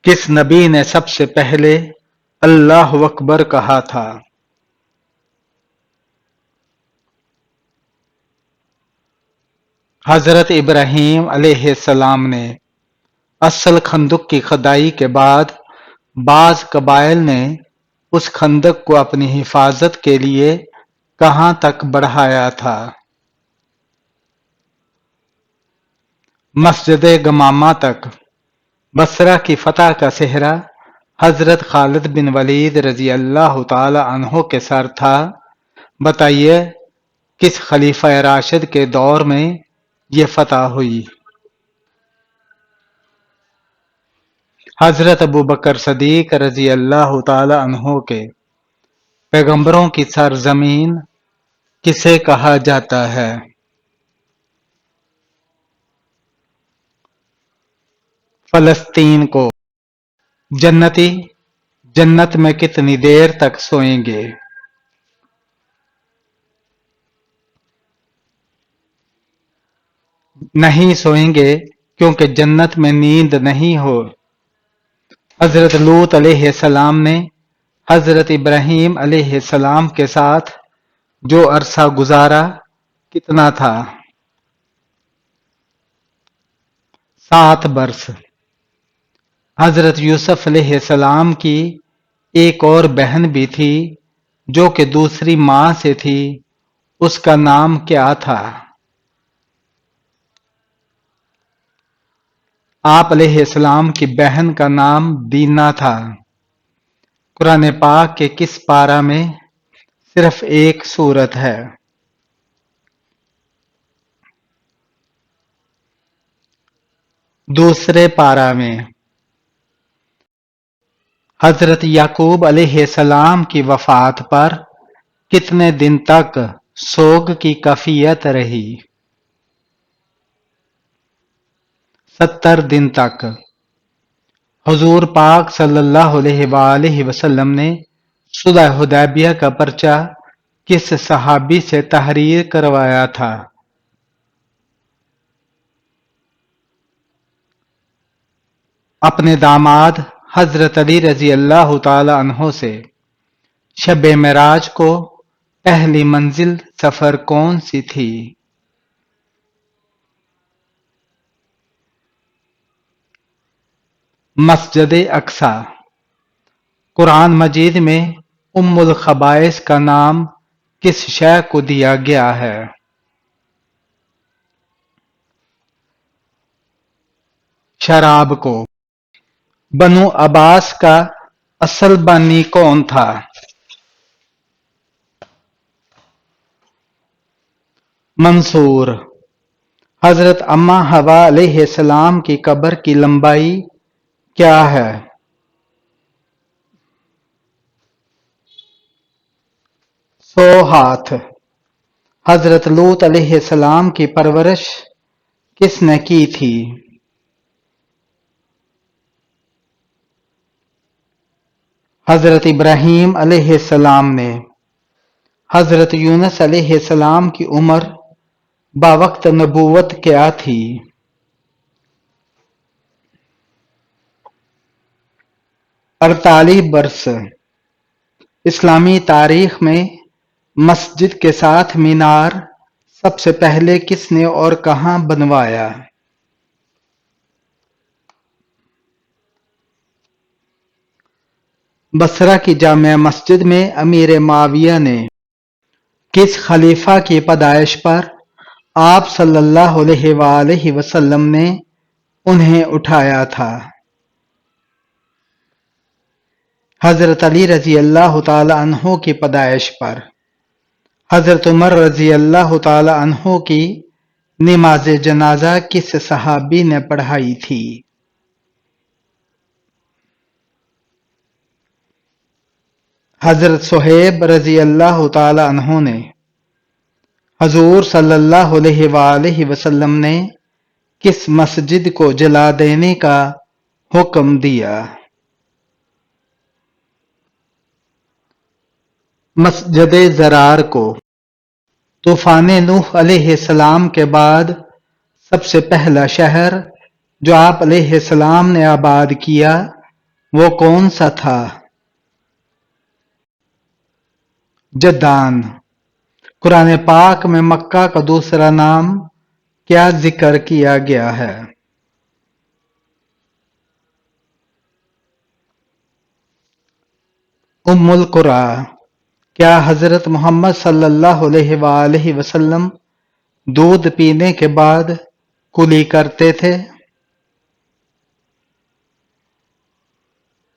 کس نبی نے سب سے پہلے اللہ اکبر کہا تھا؟ حضرت ابراہیم علیہ السلام نے اصل خندق کی کھدائی کے بعد بعض قبائل نے اس خندق کو اپنی حفاظت کے لیے کہاں تک بڑھایا تھا؟ مسجد گمامہ تک۔ بصرہ کی فتح کا صحرا حضرت خالد بن ولید رضی اللہ تعالی عنہ کے سر تھا۔ بتائیے کس خلیفہ راشد کے دور میں یہ فتح ہوئی؟ حضرت ابوبکر صدیق رضی اللہ تعالی عنہ کے۔ پیغمبروں کی سرزمین کسے کہا جاتا ہے؟ فلسطین کو۔ جنتی جنت میں کتنی دیر تک سوئیں گے؟ نہیں سوئیں گے کیونکہ جنت میں نیند نہیں ہو۔ حضرت لوط علیہ السلام نے حضرت ابراہیم علیہ السلام کے ساتھ جو عرصہ گزارا کتنا تھا؟ 7 برس۔ حضرت یوسف علیہ السلام کی ایک اور بہن بھی تھی جو کہ دوسری ماں سے تھی، اس کا نام کیا تھا؟ آپ علیہ السلام کی بہن کا نام دینا تھا۔ قرآن پاک کے کس پارہ میں صرف ایک سورت ہے؟ دوسرے پارہ میں۔ حضرت یعقوب علیہ السلام کی وفات پر کتنے دن تک سوگ کی کیفیت رہی؟ 70 دن تک۔ حضور پاک صلی اللہ علیہ وآلہ وسلم نے صلح حدیبیہ کا پرچہ کس صحابی سے تحریر کروایا تھا؟ اپنے داماد حضرت علی رضی اللہ تعالی عنہ سے۔ شب معراج کو پہلی منزل سفر کون سی تھی؟ مسجد اقصی۔ قرآن مجید میں ام الخبائث کا نام کس شے کو دیا گیا ہے؟ شراب کو۔ بنو عباس کا اصل بانی کون تھا؟ منصور۔ حضرت اماں حوا علیہ السلام کی قبر کی لمبائی کیا ہے؟ 100 ہاتھ۔ حضرت لوط علیہ السلام کی پرورش کس نے کی تھی؟ حضرت ابراہیم علیہ السلام نے۔ حضرت یونس علیہ السلام کی عمر باوقت نبوت کیا تھی؟ 48 برس۔ اسلامی تاریخ میں مسجد کے ساتھ مینار سب سے پہلے کس نے اور کہاں بنوایا؟ بصرہ کی جامع مسجد میں امیر معاویہ نے کس خلیفہ کی پیدائش پر آپ صلی اللہ علیہ وآلہ وسلم نے انہیں اٹھایا تھا؟ حضرت علی رضی اللہ تعالی عنہ کی پیدائش پر۔ حضرت عمر رضی اللہ تعالی عنہ کی نماز جنازہ کس صحابی نے پڑھائی تھی؟ حضرت صہیب رضی اللہ تعالی عنہ نے۔ حضور صلی اللہ علیہ وآلہ وسلم نے کس مسجد کو جلا دینے کا حکم دیا؟ مسجد ضرار کو۔ طوفان نوح علیہ السلام کے بعد سب سے پہلا شہر جو آپ علیہ السلام نے آباد کیا وہ کون سا تھا؟ جدان۔ قرآن پاک میں مکہ کا دوسرا نام کیا ذکر کیا گیا ہے؟ ام القرا۔ کیا حضرت محمد صلی اللہ علیہ وآلہ وسلم دودھ پینے کے بعد کلی کرتے تھے؟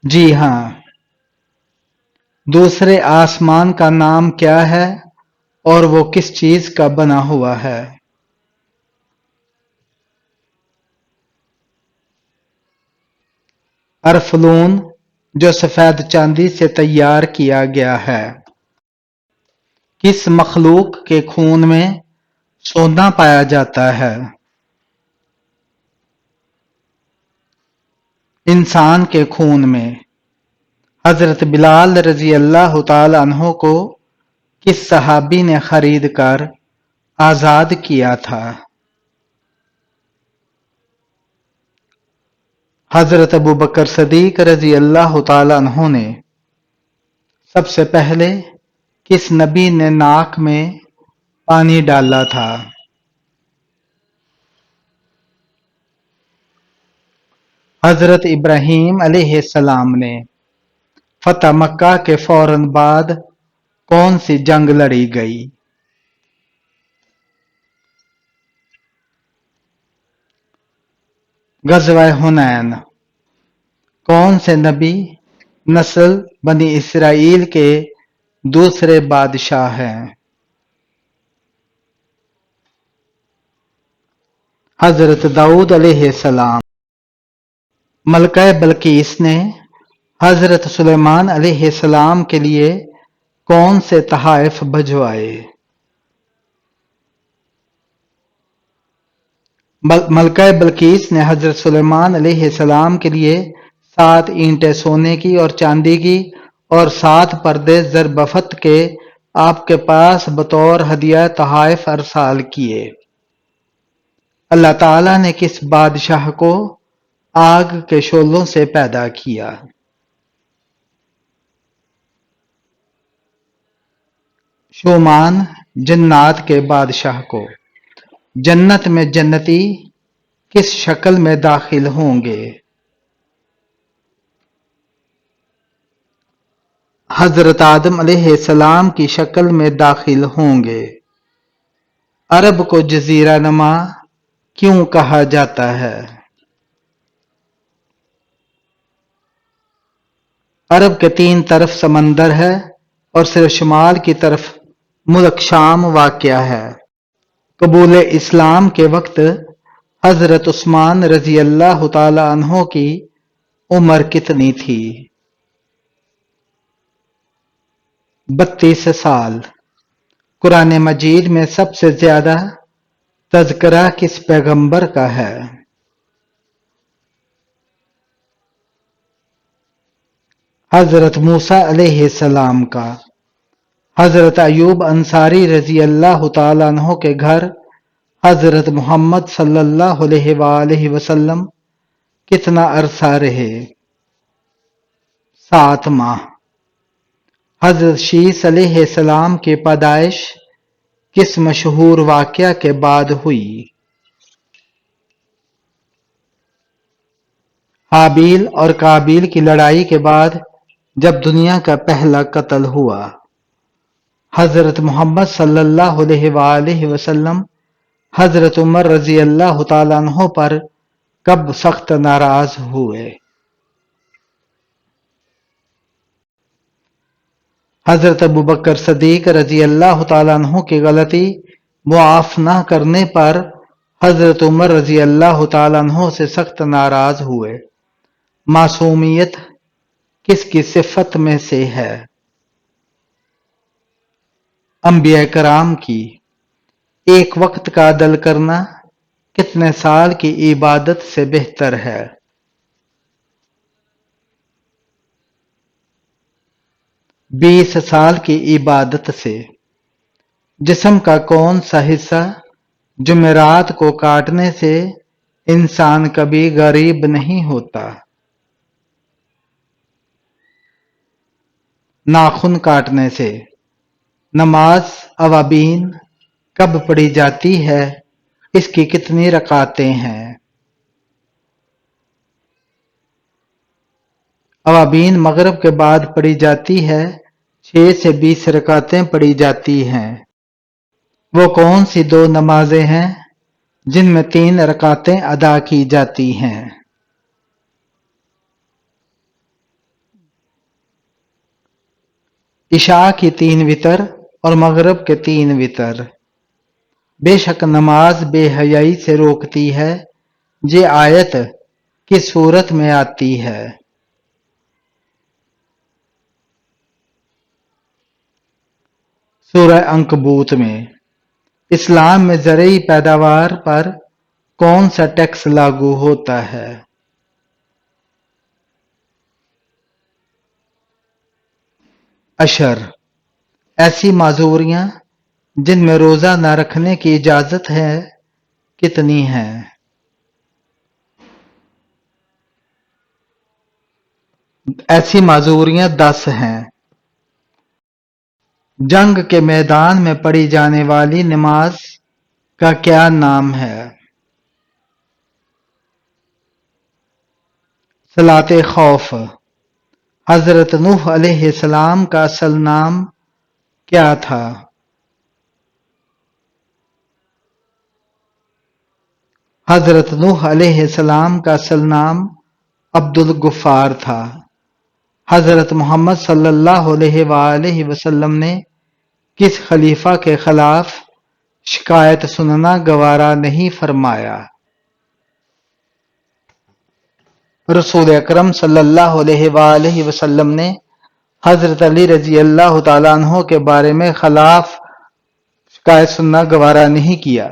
جی ہاں۔ دوسرے آسمان کا نام کیا ہے اور وہ کس چیز کا بنا ہوا ہے؟ ارفلون، جو سفید چاندی سے تیار کیا گیا ہے۔ کس مخلوق کے خون میں سونا پایا جاتا ہے؟ انسان کے خون میں۔ حضرت بلال رضی اللہ تعالی عنہ کو کس صحابی نے خرید کر آزاد کیا تھا؟ حضرت ابوبکر صدیق رضی اللہ تعالی عنہ نے۔ سب سے پہلے کس نبی نے ناک میں پانی ڈالا تھا؟ حضرت ابراہیم علیہ السلام نے۔ فتح مکہ کے فوراً بعد کون سی جنگ لڑی گئی؟ غزوہ حنین۔ کون سے نبی نسل بنی اسرائیل کے دوسرے بادشاہ ہیں؟ حضرت داؤد علیہ السلام۔ ملکہ بلقیس نے حضرت سلیمان علیہ السلام کے لیے کون سے تحائف بھجوائے؟ ملکہ بلقیس نے حضرت سلیمان علیہ السلام کے لیے 7 اینٹیں سونے کی اور چاندی کی اور 7 پردے زربفت کے آپ کے پاس بطور ہدیہ تحائف ارسال کیے۔ اللہ تعالیٰ نے کس بادشاہ کو آگ کے شعلوں سے پیدا کیا؟ شومان، جنات کے بادشاہ کو۔ جنت میں جنتی کس شکل میں داخل ہوں گے؟ حضرت آدم علیہ السلام کی شکل میں داخل ہوں گے۔ عرب کو جزیرہ نما کیوں کہا جاتا ہے؟ عرب کے 3 طرف سمندر ہے اور صرف شمال کی طرف ملک شام واقع ہے۔ قبول اسلام کے وقت حضرت عثمان رضی اللہ تعالی عنہ کی عمر کتنی تھی؟ 32 سال۔ قرآن مجید میں سب سے زیادہ تذکرہ کس پیغمبر کا ہے؟ حضرت موسیٰ علیہ السلام کا۔ حضرت ایوب انصاری رضی اللہ تعالیٰ عنہ کے گھر حضرت محمد صلی اللہ علیہ وآلہ وسلم کتنا عرصہ رہے؟ 7 ماہ۔ حضرت شیس علیہ السلام کی پیدائش کس مشہور واقعہ کے بعد ہوئی؟ حابیل اور قابیل کی لڑائی کے بعد جب دنیا کا پہلا قتل ہوا۔ حضرت محمد صلی اللہ علیہ وآلہ وسلم حضرت عمر رضی اللہ تعالیٰ عنہ پر کب سخت ناراض ہوئے؟ حضرت ابوبکر صدیق رضی اللہ تعالیٰ عنہ کی غلطی معاف نہ کرنے پر حضرت عمر رضی اللہ تعالیٰ عنہ سے سخت ناراض ہوئے۔ معصومیت کس کی صفت میں سے ہے؟ انبیاء کرام کی۔ ایک وقت کا عدل کرنا کتنے سال کی عبادت سے بہتر ہے؟ 20 سال کی عبادت سے۔ جسم کا کون سا حصہ جمعرات کو کاٹنے سے انسان کبھی غریب نہیں ہوتا؟ ناخن کاٹنے سے۔ نماز اوابین کب پڑھی جاتی ہے؟ اس کی کتنی رکعتیں ہیں؟ اوابین مغرب کے بعد پڑھی جاتی ہے، 6 سے 20 رکعتیں پڑھی جاتی ہیں۔ وہ کون سی 2 نمازیں ہیں جن میں 3 رکعتیں ادا کی جاتی ہیں؟ عشاء کی 3 وتر اور مغرب کے 3 وتر۔ بے شک نماز بے حیائی سے روکتی ہے، یہ آیت کس صورت میں آتی ہے؟ سورہ عنکبوت میں۔ اسلام میں زرعی پیداوار پر کون سا ٹیکس لاگو ہوتا ہے؟ عشر۔ ایسی معذوریاں جن میں روزہ نہ رکھنے کی اجازت ہے کتنی ہیں؟ ایسی معذوریاں 10 ہیں۔ جنگ کے میدان میں پڑھی جانے والی نماز کا کیا نام ہے؟ صلاۃ خوف۔ حضرت نوح علیہ السلام کا اصل نام کیا تھا؟ حضرت نوح علیہ السلام کا اصل نام عبد الغفار تھا۔ حضرت محمد صلی اللہ علیہ وآلہ وسلم نے کس خلیفہ کے خلاف شکایت سننا گوارا نہیں فرمایا؟ رسول اکرم صلی اللہ علیہ وآلہ وسلم نے حضرت علی رضی اللہ تعالیٰ عنہ کے بارے میں خلاف شکایت سننا گوارا نہیں کیا۔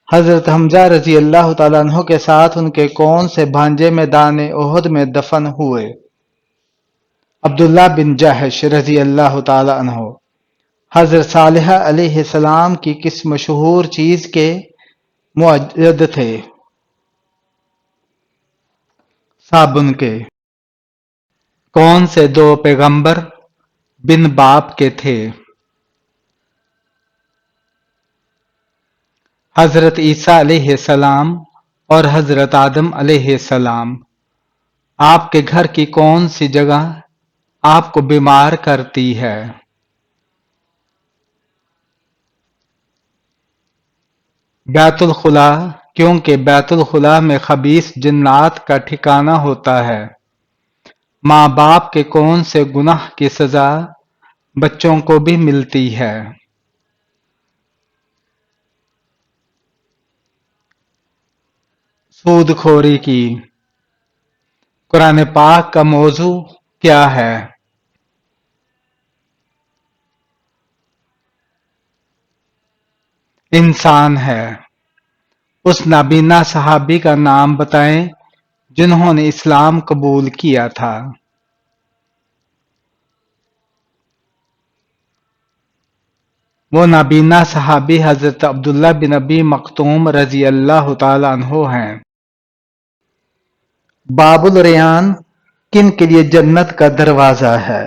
حضرت حمزہ رضی اللہ تعالیٰ عنہ کے ساتھ ان کے کون سے بھانجے میدان احد میں دفن ہوئے؟ عبداللہ بن جحش رضی اللہ تعالیٰ عنہ۔ حضرت صالح علیہ السلام کی کس مشہور چیز کے معید تھے؟ صابن کے۔ کون سے 2 پیغمبر بن باپ کے تھے؟ حضرت عیسیٰ علیہ السلام اور حضرت آدم علیہ السلام۔ آپ کے گھر کی کون سی جگہ آپ کو بیمار کرتی ہے؟ بیت الخلا، کیونکہ بیت الخلا میں خبیث جنات کا ٹھکانہ ہوتا ہے۔ ماں باپ کے کون سے گناہ کی سزا بچوں کو بھی ملتی ہے؟ سود خوری کی۔ قرآن پاک کا موضوع کیا ہے؟ انسان ہے۔ اس نابینا صحابی کا نام بتائیں جنہوں نے اسلام قبول کیا تھا۔ وہ نابینا صحابی حضرت عبداللہ بن ابی مکتوم رضی اللہ تعالی عنہ ہیں۔ باب الریان کن کے لیے جنت کا دروازہ ہے؟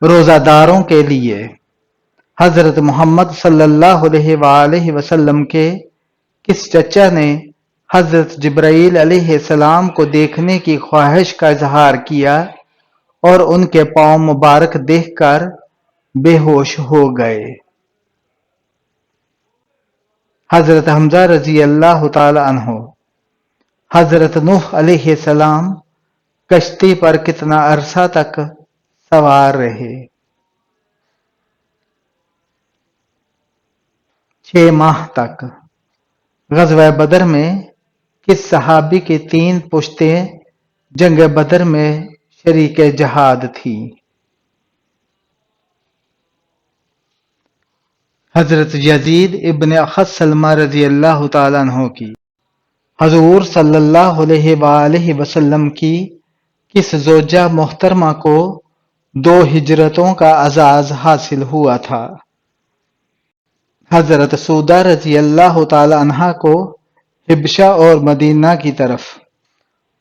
روزہ داروں کے لیے۔ حضرت محمد صلی اللہ علیہ وآلہ وسلم کے کس چچا نے حضرت جبرائیل علیہ السلام کو دیکھنے کی خواہش کا اظہار کیا اور ان کے پاؤں مبارک دیکھ کر بے ہوش ہو گئے؟ حضرت حمزہ رضی اللہ تعالی عنہ۔ حضرت نوح علیہ السلام کشتی پر کتنا عرصہ تک سوار رہے؟ 6 ماہ تک۔ غزوہ بدر میں کس صحابی کی 3 پشتیں جنگ بدر میں شریک جہاد تھی؟ حضرت یزید ابن اخذ سلمہ رضی اللہ تعالیٰ عنہ کی۔ حضور صلی اللہ علیہ وآلہ وسلم کی کس زوجہ محترمہ کو 2 ہجرتوں کا اعزاز حاصل ہوا تھا؟ حضرت سودہ رضی اللہ تعالی عنہا کو حبشہ اور مدینہ کی طرف